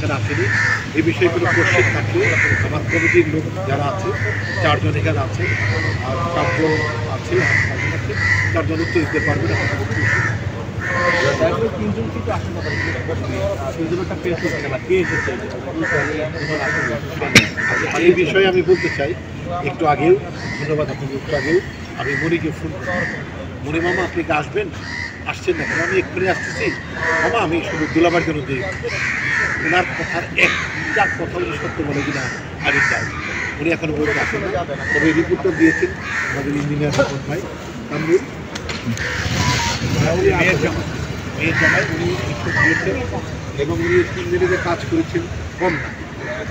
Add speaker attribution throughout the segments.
Speaker 1: এখানে আসেনি। এই বিষয়গুলো কোশ্চেন থাকলে আমার কমিটির লোক যারা আছে 4 জন এখানে আছে, আর 4 জন আছে, 4 জন উত্তর দিতে পারবেন। এই বিষয়ে আমি বলতে চাই, একটু আগেও ধন্যবাদ আপনাকে, একটু আগেও আমি মনিকে ফোন করি, মনি মামা আপনি কি আসবেন? আসছেন না কেন? আমি এক্ষুনি আসতেছি মামা, আমি শুধু দুলাবার জন্য দিই। ওনার কথার একটা কথা উনি সত্য বলে কিনা আমি চাই। উনি এখন বলতে আসেন না, তবে রিপোর্টটা দিয়েছেন আমাদের ইঞ্জিনিয়ার ভাই কামরুল, মেয়ের জায়গায় উনি রিপোর্ট দিয়েছেন এবং উনি ইঞ্জিনিয়ারিংয়ে কাজ করেছেন কম না,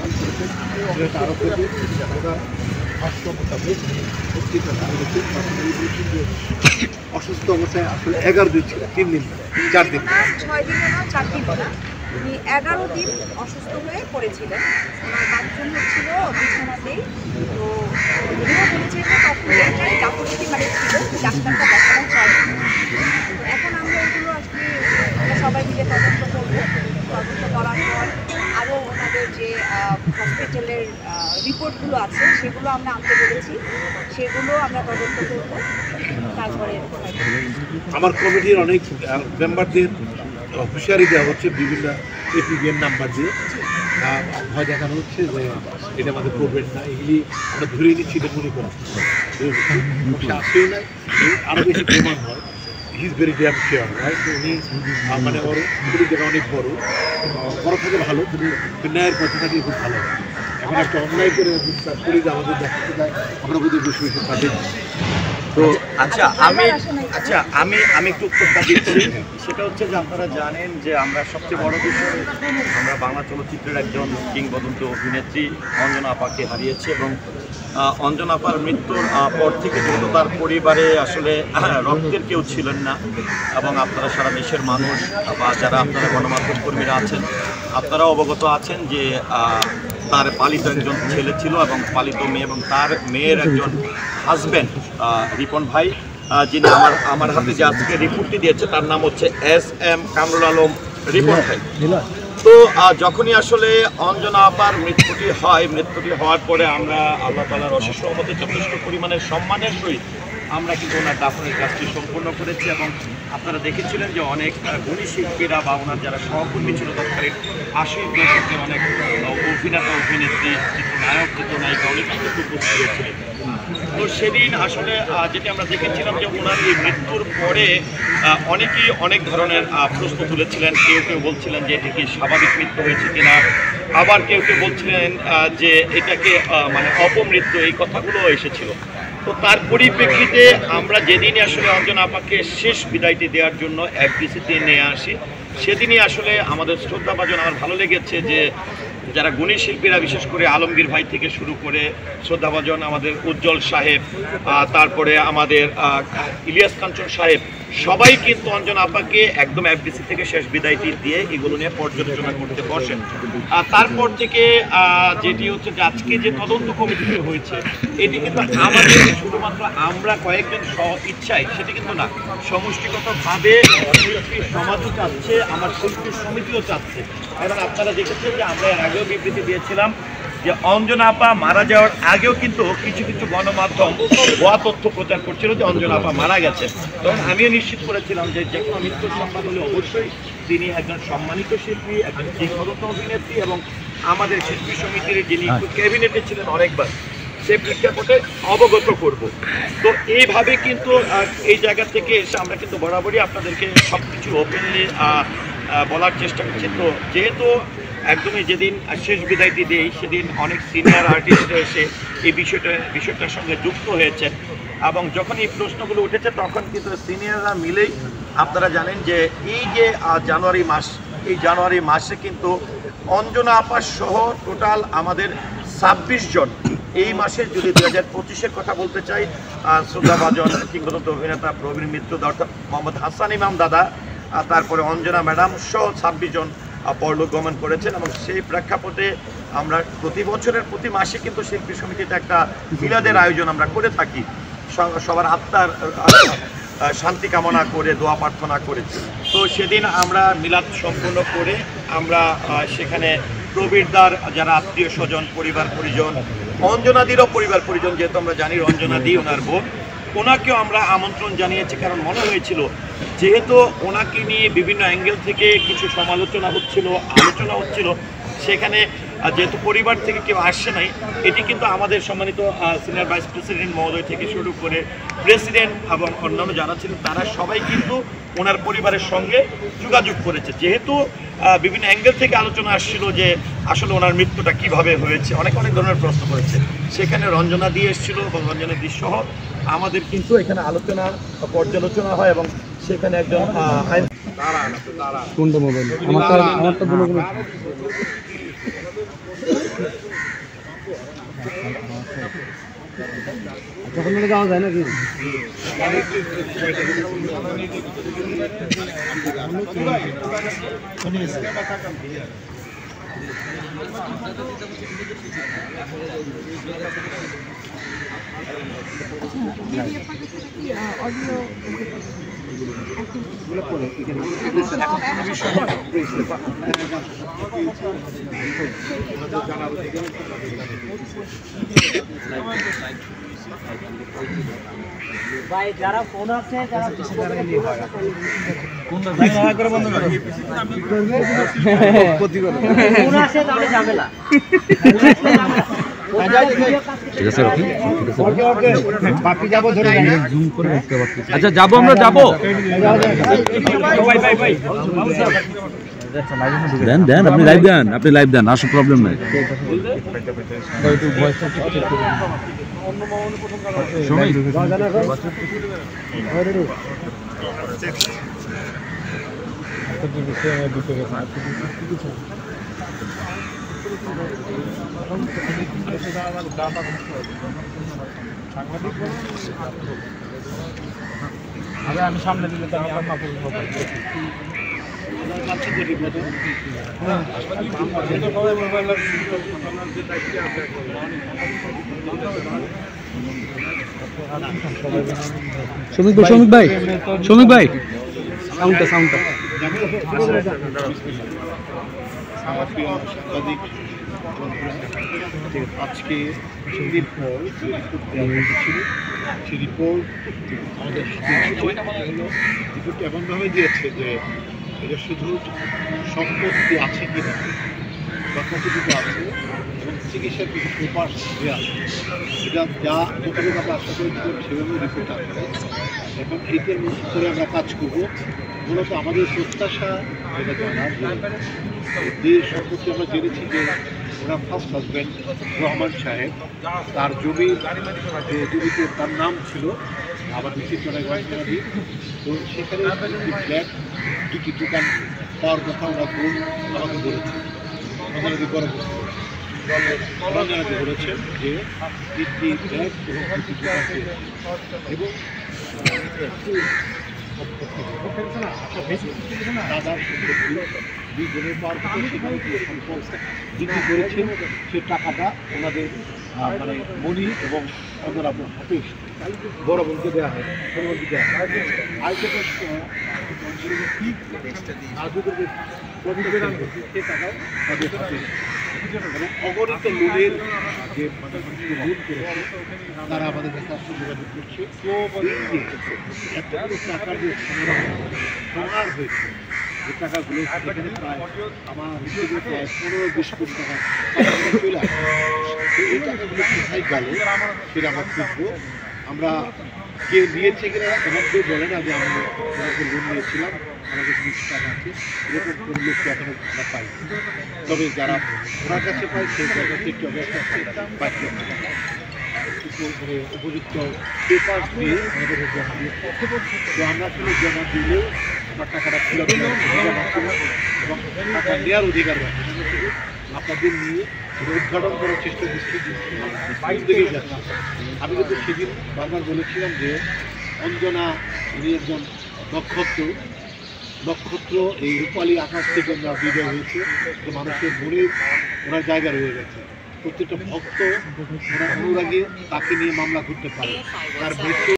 Speaker 1: কাজ করেছেন আরও করবে। ওরা অসুস্থ অবস্থায় আসলে 11 দিন ছিল, 3 দিন 4 দিন
Speaker 2: 6 দিনও না 4 দিনও না, উনি 11 দিন অসুস্থ হয়ে পড়েছিলেন। ওনার বাথরুম হচ্ছিল বিছানাতেই। তো উনিও বলেছেন যে তখন এটাই গাফলতি মানে ছিল, ডাক্তারটা দেখানো চাই। এখন আমরা এগুলো আজকে সবাই মিলে তদন্ত করবো। তদন্ত করার পর আরও ওনাদের যে হসপিটালের রিপোর্টগুলো আছে সেগুলো আমরা আনতে বলেছি, সেগুলো আমরা তদন্ত করব। তারপরে
Speaker 1: আমার কমিটির অনেক মেম্বারদের হুঁশিয়ারি দেওয়া হচ্ছে বিভিন্ন এপিবিএন নাম্বার দিয়ে, ভয় দেখানো হচ্ছে যে এটা আমাদের করবেন না, এগুলি আমরা ধরে নিচ্ছি, এটা মনে করা আসেও নাই, আরও বেশি প্রমাণ হয়। He is very damn sure, right? উনি মানে ওর জায়গা অনেক বড় থেকে ভালো, কিন্তু ন্যায়ের পথে থাকলে খুব ভালো হয়। এখন একটা অন্যায় করে পুলিশ আমাদের দেখাতে যায়, আমরা বোধহয় বসে বসে তাদের।
Speaker 3: তো আমি একটু উত্তরটা দিচ্ছি। সেটা হচ্ছে যে আপনারা জানেন যে আমরা সবচেয়ে বড় বিষয়, আমরা বাংলা চলচ্চিত্রের একজন কিংবদন্তি অভিনেত্রী অঞ্জনা আপাকে হারিয়েছি এবং অঞ্জনা আপার মৃত্যুর পর থেকে যেহেতু তার পরিবারে আসলে রক্তের কেউ ছিলেন না, এবং আপনারা সারা দেশের মানুষ বা যারা আপনারা গণমাধ্যম কর্মীরা আছেন আপনারাও অবগত আছেন যে তার পালিত একজন ছেলে ছিল এবং পালিত মেয়ে, এবং তার মেয়ের একজন হাজব্যান্ড রিপন ভাই, যিনি আমার হাতে যে আজকে রিপোর্টটি দিয়েছে তার নাম হচ্ছে SM কামরুল আলম রিপন ভাই। তো যখনই আসলে অঞ্জনা আপার মৃত্যুটি হওয়ার পরে আমরা আল্লাহ তাআলার অশেষ রহমতে যথেষ্ট পরিমাণের সম্মানের সহিত আমরা কিন্তু ওনার দাফনের কাজটি সম্পূর্ণ করেছি, এবং আপনারা দেখেছিলেন যে অনেক গুণী শিল্পীরা বা ওনার যারা সহকর্মী ছিল তৎকালীন 80 দশকের অনেক অভিনেতা অভিনেত্রী, চিত্রনায়ক চিত্রনায়িকা অনেক কিন্তু উপস্থিত হয়েছিলেন। তো সেদিন আসলে যেটি আমরা দেখেছিলাম যে ওনার এই মৃত্যুর পরে অনেকেই অনেক ধরনের প্রশ্ন তুলেছিলেন। কেউ বলছিলেন যে এটি কি স্বাভাবিক মৃত্যু হয়েছে কিনা, আবার কেউ বলছিলেন যে এটাকে মানে অপমৃত্যু, এই কথাগুলো এসেছিল। তো তার পরিপ্রেক্ষিতে আমরা যেদিনই আসলে অঞ্জনা আপাকে শেষ বিদায়টি দেওয়ার জন্য FDC-তে নিয়ে আসি, সেদিনই আসলে আমাদের শ্রদ্ধাভাজন, আমার ভালো লেগেছে যে যারা গুণী শিল্পীরা, বিশেষ করে আলমগীর ভাই থেকে শুরু করে শ্রদ্ধাভাজন আমাদের উজ্জ্বল সাহেব, তারপরে আমাদের ইলিয়াস কাঞ্চন সাহেব, সবাই কিন্তু অঞ্জনা আপাকে একদম FDC থেকে শেষ বিদায়টি দিয়ে এগুলো নিয়ে পর্যালোচনা করতে বসেন। তারপর থেকে যেটি হচ্ছে যে আজকে যে তদন্ত কমিটিটি হয়েছে, এটি কিন্তু আমাদের শুধুমাত্র আমরা কয়েকজন ইচ্ছায় সেটি কিন্তু না, সমষ্টিগতভাবে শিল্পী সমাজও চাচ্ছে, আমার শিল্পী সমিতিও চাচ্ছে। এবং আপনারা দেখেছেন যে আমরা এর আগেও বিবৃতি দিয়েছিলাম যে অঞ্জনা আপা মারা যাওয়ার আগেও কিন্তু কিছু গণমাধ্যম ভুয়া তথ্য প্রচার করছিল যে অঞ্জনা আপা মারা গেছেন। তখন আমিও নিশ্চিত করেছিলাম যে যে কোনো মৃত্যুর সংবাদ হলে অবশ্যই তিনি একজন সম্মানিত শিল্পী, একজন কিংবদন্তি অভিনেত্রী, এবং আমাদের শিল্পী সমিতির যিনি ক্যাবিনেটে ছিলেন অনেকবার, সেই প্রেক্ষাপটে অবগত করব। তো এইভাবে কিন্তু এই জায়গা থেকে এসে আমরা কিন্তু বরাবরই আপনাদেরকে সব কিছু ওপেনলি বলার চেষ্টা করছি। তো যেহেতু একদমই যেদিন শেষ বিদায়টি দেই সেদিন অনেক সিনিয়র আর্টিস্ট এসে এই বিষয়টার সঙ্গে যুক্ত হয়েছেন, এবং যখন এই প্রশ্নগুলো উঠেছে তখন কিন্তু সিনিয়ররা মিলেই আপনারা জানেন যে এই যে জানুয়ারি মাসে কিন্তু অঞ্জনা আপা সহ টোটাল আমাদের 26 জন, এই মাসে যদি 2025-এর কথা বলতে চাই, শ্রদ্ধাভাজন কিংবদন্তি অভিনেতা প্রবীণ মিত্র, অর্থাৎ মোহাম্মদ হাসান ইমাম দাদা, তারপরে অঞ্জনা ম্যাডাম সহ 26 জন পরলোক গমন করেছেন। এবং সেই প্রেক্ষাপটে আমরা প্রতি মাসে কিন্তু শিল্পী সমিতিতে একটা মিলাদের আয়োজন আমরা করে থাকি, সবার আত্মার শান্তি কামনা করে দোয়া প্রার্থনা করেছি। তো সেদিন আমরা মিলাদ সম্পন্ন করে আমরা সেখানে প্রবীরদার যারা আত্মীয় স্বজন পরিবার পরিজন, অঞ্জনাদিরও পরিবার পরিজন, যেহেতু আমরা জানি অঞ্জনাদি ওনার বোন, ওনাকেও আমরা আমন্ত্রণ জানিয়েছি। কারণ মনে হয়েছিল যেহেতু ওনাকে নিয়ে বিভিন্ন অ্যাঙ্গেল থেকে কিছু সমালোচনা হচ্ছিল, আলোচনা হচ্ছিল, সেখানে যেহেতু পরিবার থেকে কেউ আসছে নাই, এটি কিন্তু আমাদের সম্মানিত সিনিয়র ভাইস প্রেসিডেন্ট মহোদয় থেকে শুরু করে প্রেসিডেন্ট এবং অন্যান্য যারা ছিলেন তারা সবাই কিন্তু ওনার পরিবারের সঙ্গে যোগাযোগ করেছে। যেহেতু বিভিন্ন অ্যাঙ্গেল থেকে আলোচনা আসছিল যে আসলে ওনার মৃত্যুটা কিভাবে হয়েছে, অনেক ধরনের প্রশ্ন করেছে, সেখানে রঞ্জনা দিয়ে এসেছিল এবং রঞ্জনা দি সহ আমাদের কিন্তু এখানে আলোচনা পর্যালোচনা হয় এবং সেখানে একজন
Speaker 4: কোনটা মোবাইল আমারটা বলে তখন যাওয়া যায় নাকি?
Speaker 5: ভাই যারা ফোন আছে যারা ফোন আসে তাহলে ঝামেলা।
Speaker 4: আচ্ছা যাবো, আমরা যাবো। দেন দেন আপনি লাইভ দেন, আপনি লাইভ দেন, আসলে প্রবলেম নাই।
Speaker 5: আমি সামনে দিলে তো আমি আপনার
Speaker 4: শ্রমিক ভাই সাউন্ডটা
Speaker 1: সাংবাদিক আজকে কিছুদিন পর যে রিপোর্ট দেওয়া হয়েছিল সেই রিপোর্ট আমাদের রিপোর্ট এমনভাবে দিয়েছে যে এটা শুধু সম্পত্তি আছে কিনা বা কতটুকু আছে এবং চিকিৎসার কিছু পেপার দেওয়া এটা যা যতটুকু আমরা আশা করেছিলাম সেভাবে রিপোর্ট আসবে। এখন এইটার করে আমরা কাজ করব। মূলত আমাদের প্রত্যাশা এটা জানার যে সম্পত্তি আমরা জেনেছি যে ওনার ফার্স্ট হাজব্যান্ড রহমান সাহেব, তার জমি যে জমিতে তার নাম ছিল আবার চিত্রনায়ক, তো সেখানে দুটি ফ্ল্যাট দুটি দোকান পাওয়ার কথা ওরা বোন আমাকে বলেছে, রঞ্জনাদি রঞ্জনাদি বলেছেন যে তিনটি ফ্ল্যাট এবং দুটি দোকান এবং দাদার সম্পত্তি দুই বোনের পাওয়ার কথা সেখানে যিনি করেছেন সে টাকাটা ওনাদের মানে মনি এবং অন্যরা হাফিজ বড় বোনকে দেওয়া হয়, ছোটবোনকে দেওয়া হয়। আরেকটা প্রশ্ন সে টাকাও তাদের হাফিজ এবং অগণিত লোনের যে লোন করেছে তারা আমাদের কাছে আসলে যোগাযোগ করছে। এতগুলো টাকার যে সংহার হয়েছে, যে টাকাগুলো সেখানে প্রায় আমার হিসেবে প্রায় 15-20 কোটি টাকা চলে আসে। এই টাকাগুলো কোথায় গেল সেটা আমরা খুঁজবো। আমরা কে নিয়েছে কিনা এমন কেউ বলে না যে আমি ওনাকে লোন নিয়েছিলাম, আমার কাছে 20 টাকা আছে, এরকম কোনো লোককে এখনো আমরা পাই। তবে যারা ওনার কাছে পাই সেই জায়গা থেকে অবস্থা বাকি উপযুক্ত পেপার দিয়ে আমাদের জমা দিয়েছে। তো আমরা আসলে জমা দিলেও আমার টাকাটা ফেরত এবং টাকা নেওয়ার অধিকার রাখে আপনাদের নিয়ে উদ্ঘাটন করার চেষ্টা করছি। দিকেই যাচ্ছে। আমি কিন্তু সেদিন বারবার বলেছিলাম যে অঞ্জনা উনি একজন নক্ষত্র এই রূপালী আকাশ থেকে আমরা বিজয় হয়েছে, তো মানুষের মনে ওনার জায়গা রয়ে গেছে। প্রত্যেকটা ভক্ত ওনার অনুরাগী তাকে নিয়ে মামলা করতে পারে, তার মৃত্যু